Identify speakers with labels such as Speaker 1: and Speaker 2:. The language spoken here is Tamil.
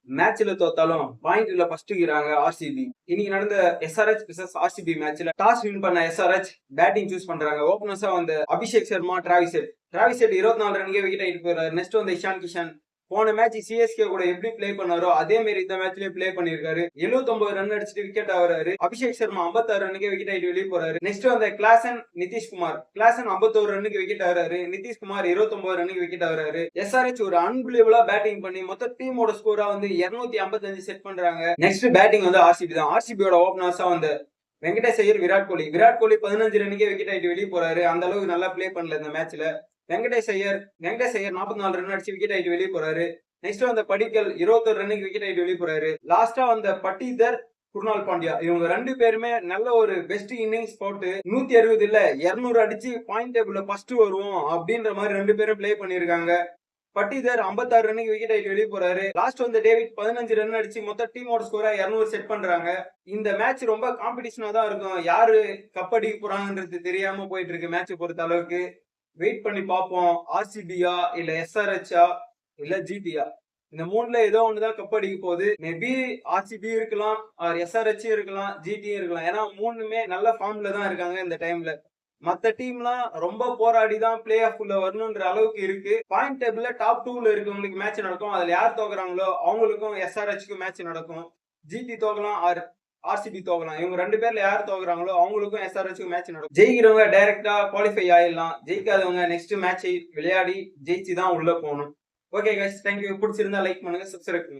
Speaker 1: மேட்ச்ல தோத்தாலும் பாயிண்ட்ல ஃபர்ஸ்ட் இருக்கிறாங்க ஆர்சிபி. இன்னைக்கு நடந்த எஸ்ஆர்எச் vs ஆர்சிபி மேட்ச்ல டாஸ் வின் பண்ண எஸ்ஆர்எச் பேட்டிங் சூஸ் பண்றாங்க. ஓபனர்ஸா வந்து அபிஷேக் சர்மா, டிராவிஸ் ஹெட். 24 ரன்னுக்கே விக்கெட் ஆயிட்டு போறாரு. நெக்ஸ்ட் வந்து இஷான் கிஷன். போன மேட்ச் சிஎஸ்கே கூட எப்படி பிளே பண்ணாரோ அதே மாதிரி இந்த மேட்ச்லயே பிளே பண்ணிருக்காரு. 79 ரன் அடிச்சுட்டு விக்கெட் ஆகுறாரு. அபிஷேக் சர்மா 56 ரன்னுக்கே விக்கெட் ஆயிட்டு வெளியே போறாரு. நெக்ஸ்ட் வந்து கிளாசன், நிதிஷ்குமார். கிளாசன் 51 ரன்னுக்கு விக்கெட் ஆகுறாரு. நிதிஷ்குமார் 29 ரன்னுக்கு விக்கெட் ஆகுறாரு. எஸ்ஆர்எச் ஒரு அன்பிலியபிளா பேட்டிங் பண்ணி மொத்த டீமோட ஸ்கோரா வந்து 255 செட் பண்றாங்க. நெக்ஸ்ட் பேட்டிங் வந்து ஆர்சிபி தான். ஆர்சிபியோட ஓபனர்ஸா வந்து வெங்கடேஷ் ஐயர், விராட் கோலி. விராட் கோலி 15 ரன்னுக்கே விக்கெட் ஆயிட்டு வெளியே போறாரு. அந்த அளவுக்கு நல்லா பிளே பண்ணல இந்த மேட்ச்ல. வெங்கடேஷ் ஐயர் 44 ரன் அடிச்சு விக்கெட் ஆயிட்டு வெளியே போறாரு. நெக்ஸ்ட் வந்த படிக்கல் 21 ரன்னுக்கு விக்கெட் ஆயிட்டு வெளியே போறாரு. லாஸ்டா வந்த பட்டிதர், குருணால் பாண்டியா, இவங்க ரெண்டு பேருமே நல்ல ஒரு பெஸ்ட் இன்னிங்ஸ் போட்டு 160 இல்ல 200 அடிச்சு பாயிண்ட் டேபிள்ல ஃபர்ஸ்ட் வருவோம் அப்படின்ற மாதிரி ரெண்டு பேரும் பிளே பண்ணிருக்காங்க. பட்டிதர் 56 ரன்னுக்கு விக்கெட் ஆயிட்டு வெளியே போறாரு. லாஸ்ட் வந்து டேவிட் 15 ரன் அடிச்சு மொத்த டீமோட ஸ்கோரா 200 செட் பண்றாங்க. இந்த மேட்ச் ரொம்ப காம்படிஷனா தான் இருக்கும். யாரு கப் அடிக்க போறாங்கன்றது தெரியாம போயிட்டு இருக்கு மேட்ச் பொறுத்த அளவுக்கு. வெயிட் பண்ணி பார்ப்போம். ஆர்சிபியா இல்ல எஸ்ஆர்எச்சா இல்ல ஜிடியா, இந்த மூணுல ஏதோ ஒண்ணுதான் கப் அடிக்க போகுது. மேபி ஆர்சிபி இருக்கலாம், எஸ்ஆர்எச் இருக்கலாம், ஜிடியும் இருக்கலாம். ஏன்னா மூணுமே நல்ல ஃபார்ம்ல தான் இருக்காங்க இந்த டைம்ல. மத்த டீம்லாம் ரொம்ப போராடி தான் பிளே ஆஃப் உள்ள வரணும்ன்ற அளவுக்கு இருக்கு. பாயிண்ட் டேபிள்ல டாப் 2ல இருக்கவங்களுக்கு மேட்ச் நடக்கும். அதுல யார் தோக்குறாங்களோ அவங்களுக்கும் எஸ்ஆர்எச்சுக்கும் மேட்ச் நடக்கும். ஜிடி தோக்கலாம், ஆர்சிபி தோக்கலாம். இவங்க ரெண்டு பேர்ல யார் தோக்குறாங்களோ அவங்களுக்கும் எஸ்ஆர்எச்சுக்கும் மேட்ச் நடக்கும். ஜெயிக்கிறவங்க டைரக்டா குவாலிஃபை ஆயிடலாம். ஜெயிக்காதவங்க நெக்ஸ்ட் மேட்சை விளையாடி ஜெயிச்சு தான் உள்ள போகணும். Okay guys, thank you. பிடிச்சிருந்தா லைக் பண்ணுங்க, சப்ஸ்கிரைப் பண்ணுங்க.